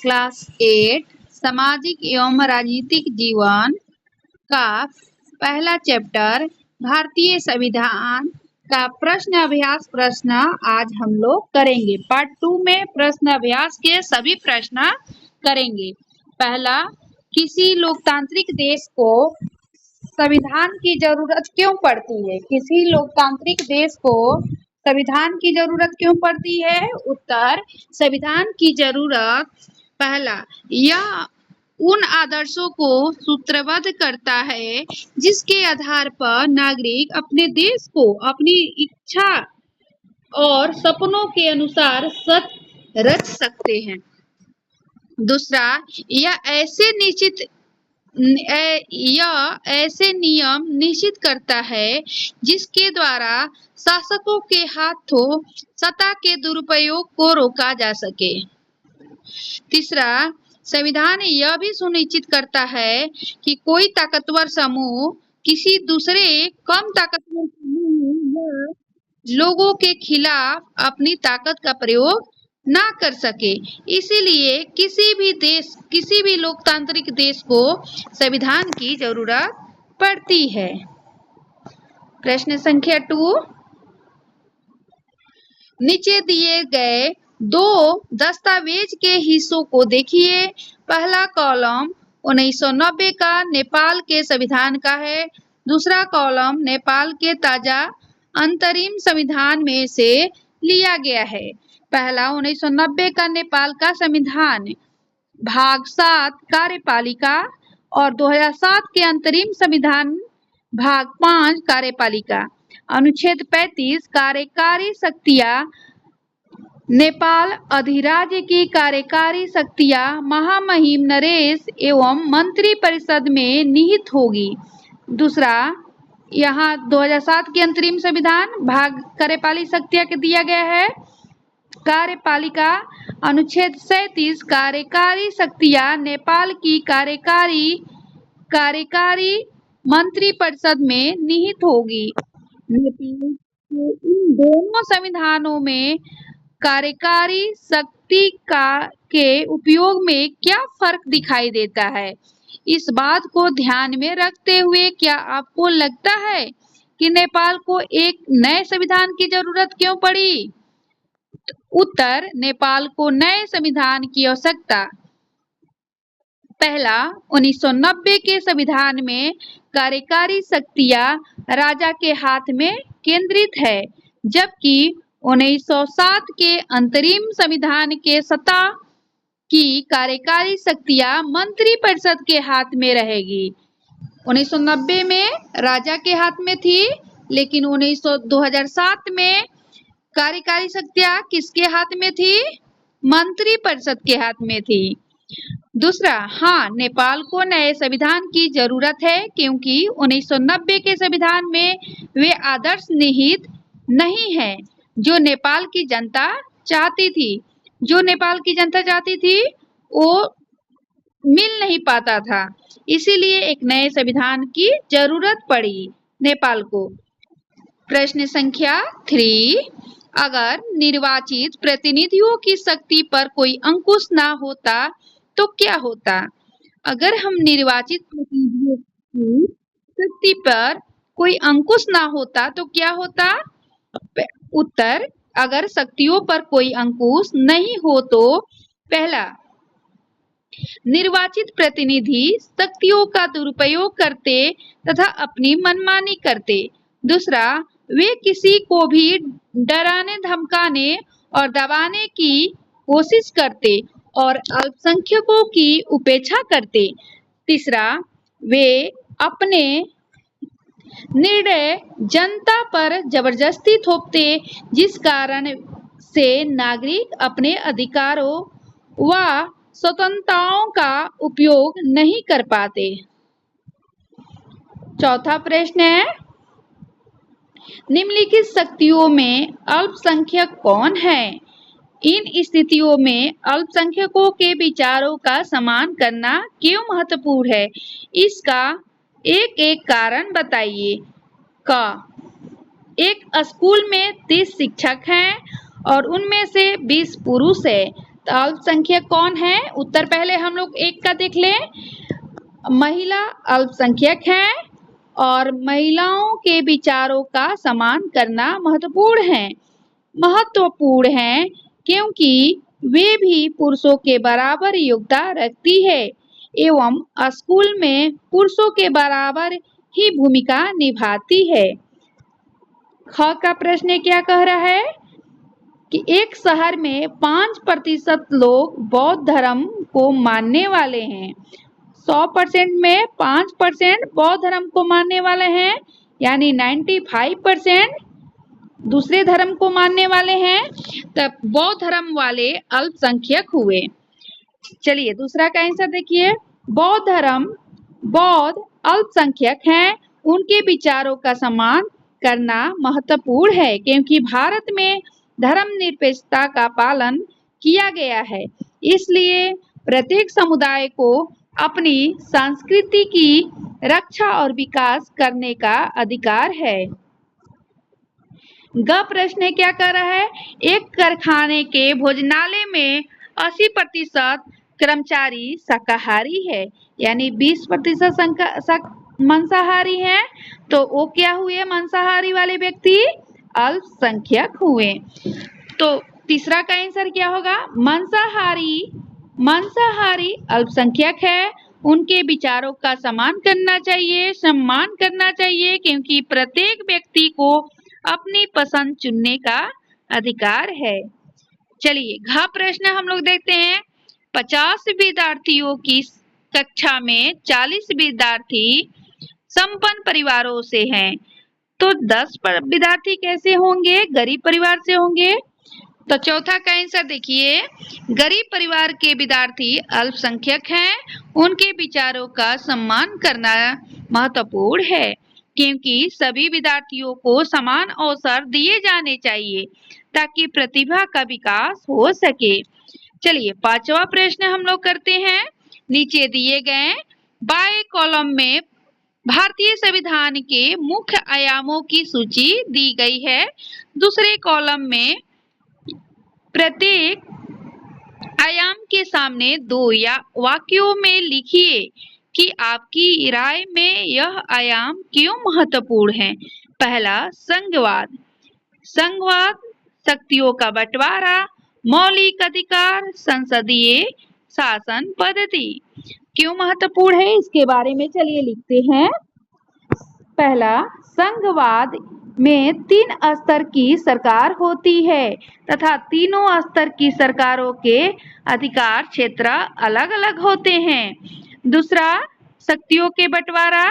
Class 8 सामाजिक एवं राजनीतिक जीवन का पहला चैप्टर भारतीय संविधान का प्रश्न अभ्यास प्रश्न आज हम लोग करेंगे। पार्ट 2 में प्रश्न अभ्यास के सभी प्रश्न करेंगे। पहला, किसी लोकतांत्रिक देश को संविधान की जरूरत क्यों पड़ती है? किसी लोकतांत्रिक देश को संविधान की जरूरत क्यों पड़ती है? उत्तर, संविधान की जरूरत पहला, यह उन आदर्शों को सूत्रबद्ध करता है जिसके आधार पर नागरिक अपने देश को अपनी इच्छा और सपनों के अनुसार रच सकते हैं। दूसरा, यह ऐसे नियम निश्चित करता है जिसके द्वारा शासकों के हाथों सत्ता के दुरुपयोग को रोका जा सके। तीसरा, संविधान यह भी सुनिश्चित करता है कि कोई ताकतवर समूह किसी दूसरे कम ताकतवर समूह या लोगों के खिलाफ अपनी ताकत का प्रयोग ना कर सके। इसीलिए किसी भी लोकतांत्रिक देश को संविधान की जरूरत पड़ती है। प्रश्न संख्या 2, नीचे दिए गए दो दस्तावेज के हिस्सों को देखिए। पहला कॉलम 1990 का नेपाल के संविधान का है। दूसरा कॉलम नेपाल के ताजा अंतरिम संविधान में से लिया गया है। पहला 1990 का नेपाल का संविधान भाग 7 कार्यपालिका और 2007 के अंतरिम संविधान भाग 5 कार्यपालिका। अनुच्छेद 35 कार्यकारी शक्तियां नेपाल अधिराज्य की कार्यकारी शक्तियां महामहिम नरेश एवं मंत्री परिषद में निहित होगी। दूसरा, यहाँ 2007 के अंतरिम संविधान भाग कार्यपालिका शक्तियां के दिया गया है। कार्यपालिका अनुच्छेद 37 कार्यकारी शक्तियां नेपाल की कार्यकारी मंत्री परिषद में निहित होगी। नेपाल के इन दोनों संविधानों में कार्यकारी शक्ति के उपयोग में क्या फर्क दिखाई देता है? इस बात को ध्यान में रखते हुए क्या आपको लगता है कि नेपाल को एक नए संविधान की जरूरत क्यों पड़ी? उत्तर, नेपाल को नए संविधान की आवश्यकता पहला, 1990 के संविधान में कार्यकारी शक्तियां राजा के हाथ में केंद्रित है, जबकि 1907 के अंतरिम संविधान के सत्ता की कार्यकारी शक्तियां मंत्री परिषद के हाथ में रहेगी। 1990 में राजा के हाथ में थी, लेकिन 2007 में कार्यकारी शक्तियां किसके हाथ में थी? मंत्री परिषद के हाथ में थी। दूसरा, हाँ, नेपाल को नए संविधान की जरूरत है क्योंकि 1990 के संविधान में वे आदर्श निहित नहीं है जो नेपाल की जनता चाहती थी। जो नेपाल की जनता चाहती थी वो मिल नहीं पाता था, इसीलिए एक नए संविधान की जरूरत पड़ी नेपाल को। प्रश्न संख्या 3, अगर निर्वाचित प्रतिनिधियों की शक्ति पर कोई अंकुश ना होता तो क्या होता? अगर हम निर्वाचित प्रतिनिधियों की शक्ति पर कोई अंकुश ना होता तो क्या होता? उत्तर, अगर शक्तियों पर कोई अंकुश नहीं हो तो पहला, निर्वाचित प्रतिनिधि शक्तियों का दुरुपयोग करते तथा अपनी मनमानी करते। दूसरा, वे किसी को भी डराने धमकाने और दबाने की कोशिश करते और अल्पसंख्यकों की उपेक्षा करते। तीसरा, वे अपने निर्णय जनता पर जबरदस्ती थोपते, जिस कारण से नागरिक अपने अधिकारों व स्वतंत्रताओं का उपयोग नहीं कर पाते। चौथा प्रश्न है, निम्नलिखित शक्तियों में अल्पसंख्यक कौन है? इन स्थितियों में अल्पसंख्यकों के विचारों का सम्मान करना क्यों महत्वपूर्ण है? इसका एक एक कारण बताइए। एक स्कूल में 30 शिक्षक हैं और उनमें से 20 पुरुष है, तो अल्पसंख्यक कौन है? उत्तर पहले हम लोग एक का देख लें। महिला अल्पसंख्यक है और महिलाओं के विचारों का सम्मान करना महत्वपूर्ण है क्योंकि वे भी पुरुषों के बराबर योग्यता रखती है एवं स्कूल में पुरुषों के बराबर ही भूमिका निभाती है। ख का प्रश्न क्या कह रहा है कि एक शहर में 5% लोग बौद्ध धर्म को मानने वाले हैं। 100% में 5% बौद्ध धर्म को मानने वाले हैं, यानी 95% दूसरे धर्म को मानने वाले हैं, तब बौद्ध धर्म वाले अल्पसंख्यक हुए। चलिए दूसरा का आंसर देखिए। बौद्ध अल्पसंख्यक हैं, उनके विचारों का सम्मान करना महत्वपूर्ण है क्योंकि भारत में धर्मनिरपेक्षता का पालन किया गया है, इसलिए प्रत्येक समुदाय को अपनी संस्कृति की रक्षा और विकास करने का अधिकार है। ग प्रश्न क्या कर रहा है? एक कारखाने के भोजनालय में 80% कर्मचारी शाकाहारी है, यानी 20% मांसाहारी है, तो वो क्या हुए? मांसाहारी वाले व्यक्ति अल्पसंख्यक हुए। तो तीसरा का आंसर क्या होगा? मांसाहारी अल्पसंख्यक है, उनके विचारों का सम्मान करना चाहिए क्योंकि प्रत्येक व्यक्ति को अपनी पसंद चुनने का अधिकार है। चलिए घ प्रश्न हम लोग देखते हैं। 50 विद्यार्थियों की कक्षा में 40 विद्यार्थी संपन्न परिवारों से हैं, तो 10 विद्यार्थी कैसे होंगे? गरीब परिवार से होंगे। तो चौथा का आंसर देखिए। गरीब परिवार के विद्यार्थी अल्पसंख्यक हैं, उनके विचारों का सम्मान करना महत्वपूर्ण है क्योंकि सभी विद्यार्थियों को समान अवसर दिए जाने चाहिए ताकि प्रतिभा का विकास हो सके। चलिए पांचवा प्रश्न हम लोग करते हैं। नीचे दिए गए बाएं कॉलम में भारतीय संविधान के मुख्य आयामों की सूची दी गई है। दूसरे कॉलम में प्रत्येक आयाम के सामने 2 या वाक्यों में लिखिए कि आपकी राय में यह आयाम क्यों महत्वपूर्ण है। पहला संघवाद शक्तियों का बंटवारा, मौलिक अधिकार, संसदीय शासन पद्धति क्यों महत्वपूर्ण है, इसके बारे में चलिए लिखते हैं। पहला, संघवाद में 3 स्तर की सरकार होती है तथा तीनों स्तर की सरकारों के अधिकार क्षेत्र अलग अलग होते हैं। दूसरा, शक्तियों के बंटवारा,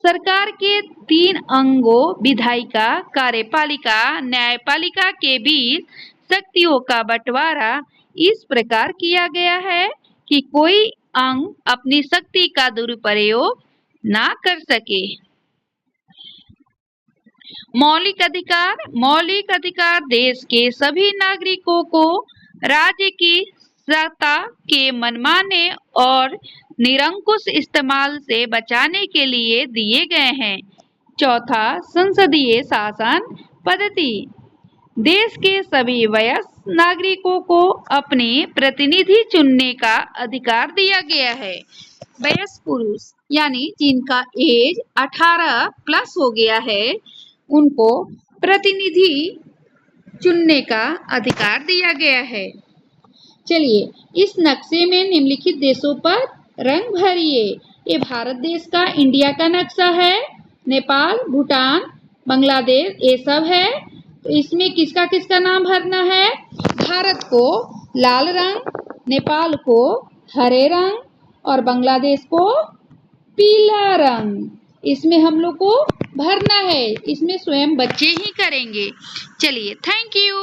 सरकार के 3 अंगों विधायिका, कार्यपालिका, न्यायपालिका के बीच शक्तियों का बंटवारा इस प्रकार किया गया है कि कोई अंग अपनी शक्ति का दुरुपयोग ना कर सके। मौलिक अधिकार देश के सभी नागरिकों को राज्य की सत्ता के मनमाने और निरंकुश इस्तेमाल से बचाने के लिए दिए गए हैं। चौथा, संसदीय शासन पद्धति, देश के सभी वयस्क नागरिकों को अपने प्रतिनिधि चुनने का अधिकार दिया गया है। वयस्क पुरुष यानी जिनका एज 18+ हो गया है, उनको प्रतिनिधि चुनने का अधिकार दिया गया है। चलिए इस नक्शे में निम्नलिखित देशों पर रंग भरिए। ये भारत देश का, इंडिया का नक्शा है। नेपाल, भूटान, बांग्लादेश ये सब है। तो इसमें किसका किसका नाम भरना है? भारत को लाल रंग, नेपाल को हरे रंग और बांग्लादेश को पीला रंग, इसमें हम लोग को भरना है। इसमें स्वयं बच्चे ही करेंगे। चलिए थैंक यू।